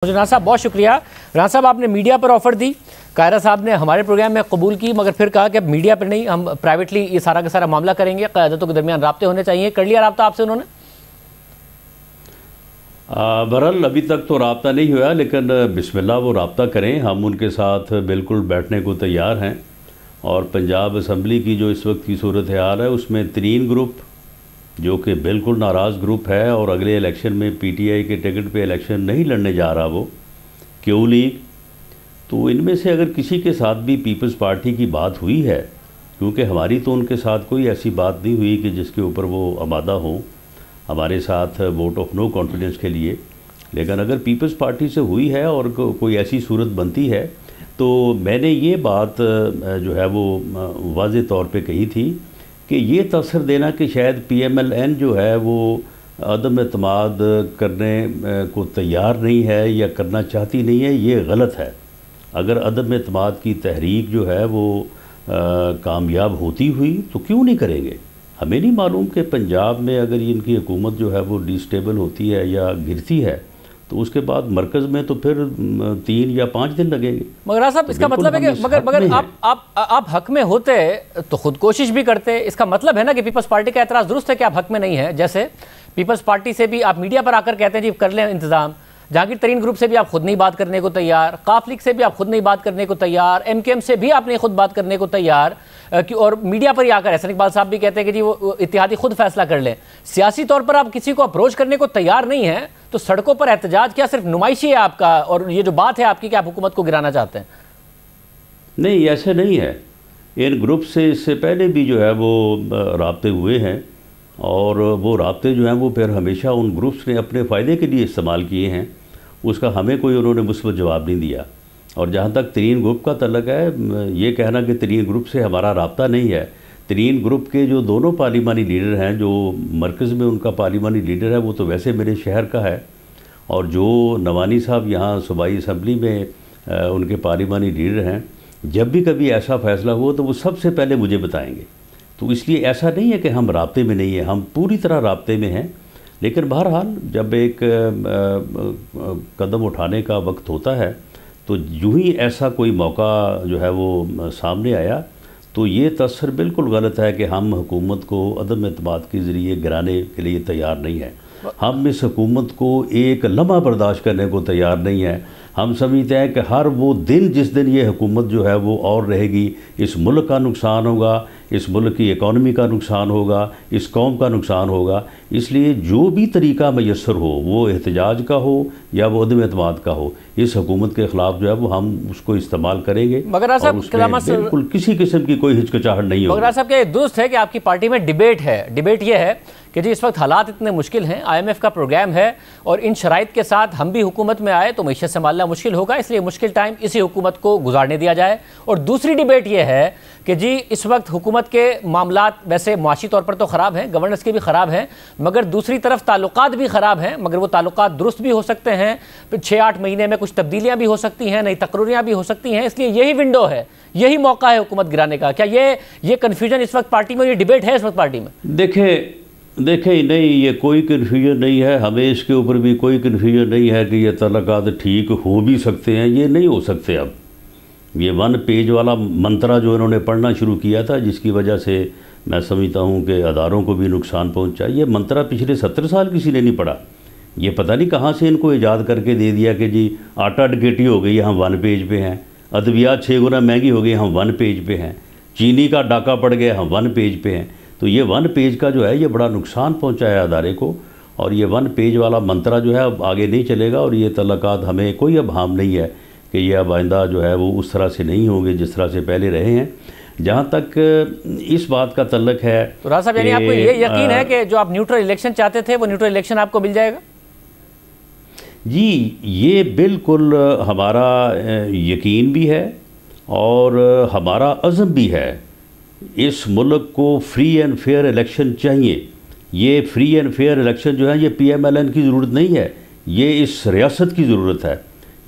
राना साहब बहुत शुक्रिया। राना साहब आपने मीडिया पर ऑफर दी, कायरा साहब ने हमारे प्रोग्राम में कबूल की, मगर फिर कहा कि अब मीडिया पर नहीं, हम प्राइवेटली ये सारा का सारा मामला करेंगे, क़यादतों के दरमियान राब्ते होने चाहिए। कर लिया राब्ता आपसे उन्होंने? बहरहाल अभी तक तो राब्ता नहीं हुआ, लेकिन बिस्मिल्लाह वो राब्ता करें, हम उनके साथ बिल्कुल बैठने को तैयार हैं। और पंजाब असम्बली की जो इस वक्त की सूरत हाल है उसमें 3 ग्रुप जो कि बिल्कुल नाराज़ ग्रुप है और अगले इलेक्शन में पीटीआई के टिकट पे इलेक्शन नहीं लड़ने जा रहा वो क्यू लीग, तो इनमें से अगर किसी के साथ भी पीपल्स पार्टी की बात हुई है, क्योंकि हमारी तो उनके साथ कोई ऐसी बात नहीं हुई कि जिसके ऊपर वो आमादा हो हमारे साथ वोट ऑफ नो कॉन्फिडेंस के लिए, लेकिन अगर पीपल्स पार्टी से हुई है और कोई ऐसी सूरत बनती है तो मैंने ये बात जो है वो वाज़ेह तौर पे कही थी कि ये तसर देना कि शायद PMLN जो है वो अदम एतमाद करने को तैयार नहीं है या करना चाहती नहीं है, ये गलत है। अगर अदम एतमाद की तहरीक जो है वो कामयाब होती हुई तो क्यों नहीं करेंगे। हमें नहीं मालूम कि पंजाब में अगर इनकी हुकूमत जो है वो डिस्टेबल होती है या गिरती है तो उसके बाद मरकज़ में तो फिर 3 या 5 दिन लगेंगे। मगर साहब इसका मतलब है कि मगर आप हक में होते तो खुद कोशिश भी करते। इसका मतलब है ना कि पीपल्स पार्टी का एतराज़ दुरुस्त है कि आप हक में नहीं है। जैसे पीपल्स पार्टी से भी आप मीडिया पर आकर कहते हैं जी कर लें इंतज़ाम, जहांगीर तरीन ग्रुप से भी आप खुद नहीं बात करने को तैयार, काफ लीग से भी आप खुद नहीं बात करने को तैयार, MKM से भी आप नहीं खुद बात करने को तैयार, और मीडिया पर ही आकर एहसन इकबाल साहब भी कहते हैं कि जी वो इत्तेहादी खुद फैसला कर लें। सियासी तौर पर आप किसी को अप्रोच करने को तैयार नहीं हैं तो सड़कों पर एहतजाज क्या सिर्फ नुमाइशी है आपका, और ये जो बात है आपकी कि आप हुकूमत को गिराना चाहते हैं? नहीं, ऐसे नहीं है। इन ग्रुप से इससे पहले भी जो है वो राब्ते हुए हैं और वो राब्ते जो हैं वो फिर हमेशा उन ग्रुप्स ने अपने फ़ायदे के लिए इस्तेमाल किए हैं, उसका हमें कोई उन्होंने मुस्बत जवाब नहीं दिया। और जहाँ तक 3 ग्रुप का तल्लक है, ये कहना कि 3 ग्रुप से हमारा राब्ता नहीं है, 3 ग्रुप के जो दोनों पार्लिमानी लीडर हैं, जो मरकज़ में उनका पार्लिमानी लीडर है वो तो वैसे मेरे शहर का है, और जो नवानी साहब यहाँ सूबाई असम्बली में उनके पार्लिमानी लीडर हैं, जब भी कभी ऐसा फ़ैसला हुआ तो वो सबसे पहले मुझे बताएंगे। तो इसलिए ऐसा नहीं है कि हम राब्ते में नहीं हैं, हम पूरी तरह राब्ते में हैं। लेकिन बहरहाल जब एक कदम उठाने का वक्त होता है तो यूँ ही ऐसा कोई मौका जो है वो सामने आया तो ये तसर बिल्कुल गलत है कि हम हुकूमत को अदम एतमाद के ज़रिए गिराने के लिए तैयार नहीं है। हम इस हुकूमत को एक लम्हा बर्दाश्त करने को तैयार नहीं है। हम समझते हैं कि हर वो दिन जिस दिन ये हुकूमत जो है वो और रहेगी, इस मुल्क का नुकसान होगा, इस मुल्क की इकॉनमी का नुकसान होगा, इस कौम का नुकसान होगा। इसलिए जो भी तरीका मैसर हो, वो एहतजाज का हो या वो अदम एतमाद का हो, इस हुकूमत के ख़िलाफ़ जो है वो हम उसको इस्तेमाल करेंगे। मगर बिल्कुल किसी किस्म की कोई हिचकिचाहट नहीं होगी। मगर साहब क्या दुरुस्त है कि आपकी पार्टी में डिबेट है? डिबेट ये है कि जी इस वक्त हालात इतने मुश्किल हैं, IMF का प्रोग्राम है और इन शराइत के साथ हम भी हुकूमत में आए तो मईशत संभालना मुश्किल होगा, इसलिए मुश्किल टाइम इसी हुकूमत को गुजारने दिया जाए। और दूसरी डिबेट ये है कि जी इस वक्त हुकूमत के मामलात वैसे मुआशी तौर पर तो ख़राब हैं, गवर्नेंस के भी ख़राब हैं, मगर दूसरी तरफ ताल्लुकात भी ख़राब हैं, मगर वो ताल्लुकात दुरुस्त भी हो सकते हैं, 6-8 महीने में कुछ तब्दीलियाँ भी हो सकती हैं, नई तकरीरें भी हो सकती हैं। इसलिए यही विंडो है, यही मौका है हुकूमत गिराने का। क्या ये कन्फ्यूजन इस वक्त पार्टी में, ये डिबेट है इस वक्त पार्टी में? देखें नहीं, ये कोई कन्फ्यूजन नहीं है, हमें इसके ऊपर भी कोई कन्फ्यूजन नहीं है कि ये तल्लुकात ठीक हो भी सकते हैं, ये नहीं हो सकते। अब ये 1 पेज वाला मंत्रा जो इन्होंने पढ़ना शुरू किया था, जिसकी वजह से मैं समझता हूँ कि अदारों को भी नुकसान पहुँचा, ये मंत्रा पिछले 70 साल किसी ने नहीं पढ़ा। ये पता नहीं कहाँ से इनको ईजाद करके दे दिया कि जी आटा डकेटी हो गई, हम 1 पेज पे हैं, अद्वियात 6 गुना महंगी हो गई, हम 1 पेज पे हैं, चीनी का डाका पड़ गया, हम 1 पेज पे हैं। तो ये 1 पेज का जो है ये बड़ा नुकसान पहुंचाया अदारे को, और ये 1 पेज वाला मंत्रा जो है अब आगे नहीं चलेगा। और ये तल्लुकात हमें कोई अब हाम नहीं है कि ये अब आइंदा जो है वो उस तरह से नहीं होंगे जिस तरह से पहले रहे हैं। जहाँ तक इस बात का तल्लक है तो राज साहब, यानी आपको ये यकीन है कि जो आप न्यूट्रल इलेक्शन चाहते थे वो न्यूट्रल इलेक्शन आपको मिल जाएगा? जी, ये बिल्कुल हमारा यकीन भी है और हमारा अज़म भी है। इस मुल्क को फ्री एंड फेयर इलेक्शन चाहिए। ये फ्री एंड फेयर इलेक्शन जो है ये PMLN की ज़रूरत नहीं है, ये इस रियासत की ज़रूरत है,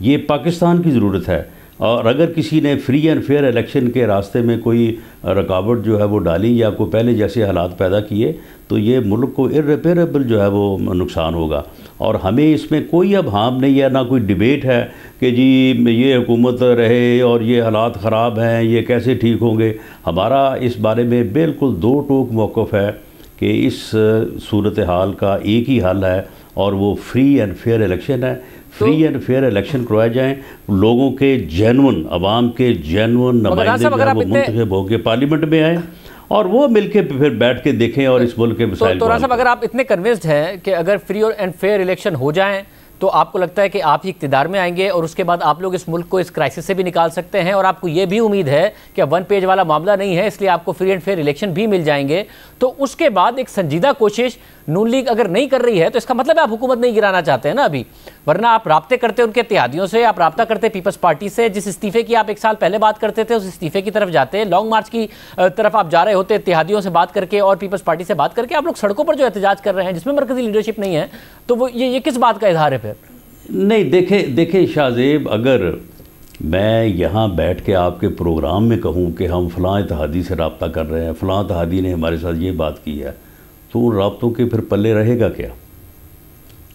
ये पाकिस्तान की ज़रूरत है। اور اگر کسی نے فری اینڈ فیئر الیکشن کے راستے میں کوئی رکاوٹ جو ہے وہ ڈالی یا کوئی پہلے جیسے حالات پیدا کیے تو یہ ملک کو irreparable جو ہے وہ نقصان ہوگا. اور ہمیں اس میں کوئی اب ہارم نہیں ہے، نہ کوئی ڈیبیٹ ہے کہ جی یہ حکومت رہے اور یہ حالات خراب ہیں، یہ کیسے ٹھیک ہوں گے. ہمارا اس بارے میں بالکل دو ٹوک موقف ہے کہ اس صورتحال کا ایک ہی حل ہے اور وہ فری اینڈ فیئر الیکشن ہے. فری اینڈ فیئر الیکشن کروائے جائیں، لوگوں کے جینون، عوام کے جینون نمائندے جو ہیں وہ منتخب ہو کے پارلیمنٹ میں آئیں اور وہ مل کے پھر بیٹھ کے دیکھیں اور اس ملک کے مسائل کو. تو صاحب اگر آپ اتنے کنوینسڈ ہیں کہ اگر فری اینڈ فیئر الیکشن ہو جائیں تو آپ کو لگتا ہے کہ آپ ہی اقتدار میں آئیں گے اور اس کے بعد آپ لوگ اس ملک کو اس کرائسس سے بھی نکال سکتے ہیں، اور آپ کو یہ بھی امید ہے کہ ون پیج والا معاملہ نہیں ہے اس لیے آپ کو فری اینڈ فیئر الیکشن بھی مل جائیں گے، تو اس کے بعد ایک سنجیدہ کوشش نون لیگ اگر نہیں کر رہی ہے تو اس کا مطلب ہے آپ حکومت نہیں گرانا چاہتے ہیں نا ابھی، ورنہ آپ رابطے کرتے ان کے اتحادیوں سے، آپ رابطہ کرتے پیپلز پارٹی سے، جس استعفے کی آپ ایک سال پہلے بات کرتے تھے اس استعفے کی طرف جاتے، لانگ مارچ کی طرف آپ جا رہے ہوتے اتحادیوں سے بات کر کے اور پیپلز پارٹی سے بات کر کے. آپ لوگ سڑکوں پر جو احتجاج کر رہے ہیں جس میں مرکزی لیڈرشپ نہیں ہے، تو وہ یہ کس بات کا اظہار ہے پھر؟ نہیں دیکھیں شاہ زیب، اگر میں یہاں بیٹھ کے آپ کے پروگرام میں کہوں کہ ہم فلاں اتحادی سے رابطہ کر رہے ہیں، فلاں اتحادی نے ہمارے ساتھ یہ بات کی ہے، تو ان رابطوں کے پھر پلے رہے گا کیا؟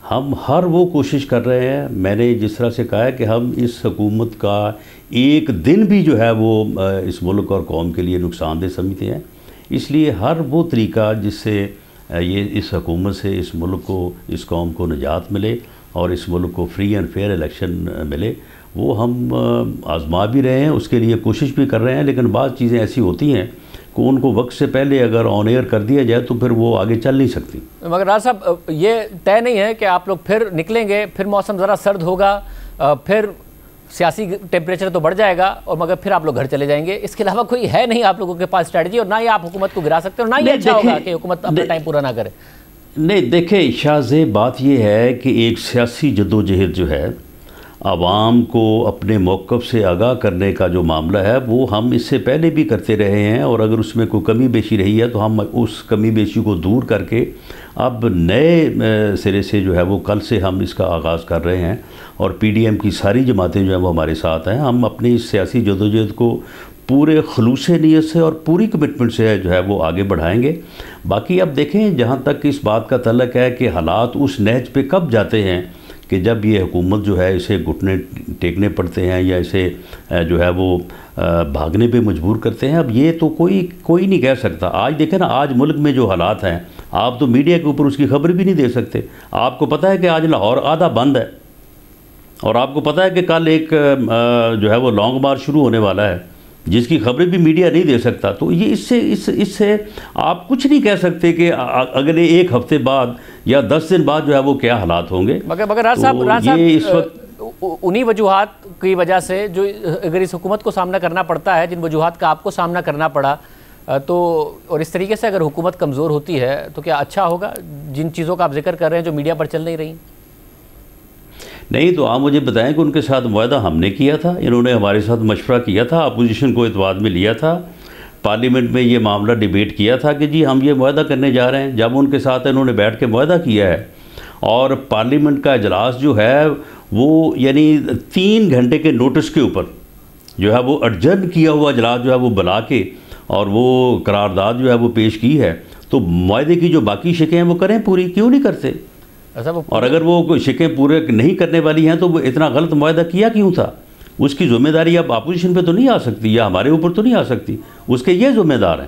ہم ہر وہ کوشش کر رہے ہیں. میں نے جس طرح سے کہا ہے کہ ہم اس حکومت کا ایک دن بھی جو ہے وہ اس ملک اور قوم کے لیے نقصان دہ سمجھتے ہیں، اس لیے ہر وہ طریقہ جس سے یہ اس حکومت سے اس ملک کو، اس قوم کو نجات ملے اور اس ملک کو فری اینڈ فیئر الیکشن ملے، وہ ہم آزما بھی رہے ہیں، اس کے لیے کوشش بھی کر رہے ہیں. لیکن بعض چیزیں ایسی ہوتی ہیں کہ ان کو وقت سے پہلے اگر آن ایئر کر دیا جائے تو پھر وہ آگے چل نہیں سکتی. مگر راز صاحب یہ طے نہیں ہے کہ آپ لوگ پھر نکلیں گے، پھر موسم ذرا سرد ہوگا، پھر سیاسی ٹیمپریچر تو بڑھ جائے گا اور مگر پھر آپ لوگ گھر چلے جائیں گے. اس کے علاوہ کوئی ہے نہیں آپ لوگوں کے پاس اسٹریٹجی، اور نہ ہی آپ حکومت کو گرا سکتے اور نہ ہی اچھا ہوگا کہ حکومت اپنا ٹائم پورا نہ کرے. نہیں دیکھیں شاہ زیب، بات یہ ہے کہ ایک سیاسی جدوجہد جو ہے عوام کو اپنے موقف سے آگاہ کرنے کا جو معاملہ ہے وہ ہم اس سے پہلے بھی کرتے رہے ہیں، اور اگر اس میں کوئی کمی بیشی رہی ہے تو ہم اس کمی بیشی کو دور کر کے اب نئے سرے سے جو ہے وہ کل سے ہم اس کا آغاز کر رہے ہیں. اور پی ڈی ایم کی ساری جماعتیں جو ہیں وہ ہمارے ساتھ ہیں. ہم اپنی اس سیاسی جدوجہد کو پورے خلوص نیت سے اور پوری کمٹمنٹ سے جو ہے وہ آگے بڑھائیں گے. باقی اب دیکھیں، جہاں تک اس بات کا تعلق ہے کہ حالات اس نہج پہ کب جاتے ہیں کہ جب یہ حکومت جو ہے اسے گھٹنے ٹیکنے پڑتے ہیں یا اسے جو ہے وہ بھاگنے پہ مجبور کرتے ہیں، اب یہ تو کوئی نہیں کہہ سکتا. آج دیکھیں نا، آج ملک میں جو حالات ہیں، آپ تو میڈیا کے اوپر اس کی خبر بھی نہیں دے سکتے. آپ کو پتہ ہے کہ آج لاہور آدھا بند ہے، اور آپ کو پتہ ہے کہ کل ایک جو ہے وہ لانگ مارچ شروع ہونے والا ہے جس کی خبریں بھی میڈیا نہیں دے سکتا. تو یہ اس سے آپ کچھ نہیں کہہ سکتے کہ اگلے ایک ہفتے بعد یا 10 دن بعد جو ہے وہ کیا حالات ہوں گے. مگر راز صاحب اس وقت انہی وجوہات کی وجہ سے جو اگر اس حکومت کو سامنا کرنا پڑتا ہے، جن وجوہات کا آپ کو سامنا کرنا پڑا، تو اور اس طریقے سے اگر حکومت کمزور ہوتی ہے تو کیا اچھا ہوگا جن چیزوں کا آپ ذکر کر رہے ہیں جو میڈیا پر چل نہیں رہی؟ نہیں تو آپ مجھے بتائیں کہ ان کے ساتھ معاہدہ ہم نے کیا تھا، انہوں نے ہمارے ساتھ مشورہ کیا تھا، اپوزیشن کو اعتماد میں لیا تھا، پارلیمنٹ میں یہ معاملہ ڈیبیٹ کیا تھا کہ جی ہم یہ معاہدہ کرنے جا رہے ہیں. جب ان کے ساتھ انہوں نے بیٹھ کے معاہدہ کیا ہے اور پارلیمنٹ کا اجلاس جو ہے وہ یعنی 3 گھنٹے کے نوٹس کے اوپر جو ہے وہ ایڈجرن کیا ہوا اجلاس جو ہے وہ بلا کے اور وہ قرارداد جو ہے وہ پیش کی ہے، تو معاہدے کی جو باقی شکیں ہیں وہ کریں پوری، کیوں نہیں کرتے؟ اور اگر وہ شکیں پورے نہیں کرنے والی ہیں تو وہ اتنا غلط معاہدہ کیا کیوں تھا؟ اس کی ذمہ داری اب اپوزیشن پہ تو نہیں آ سکتی یا ہمارے اوپر تو نہیں آ سکتی، اس کے یہ ذمہ دار ہیں.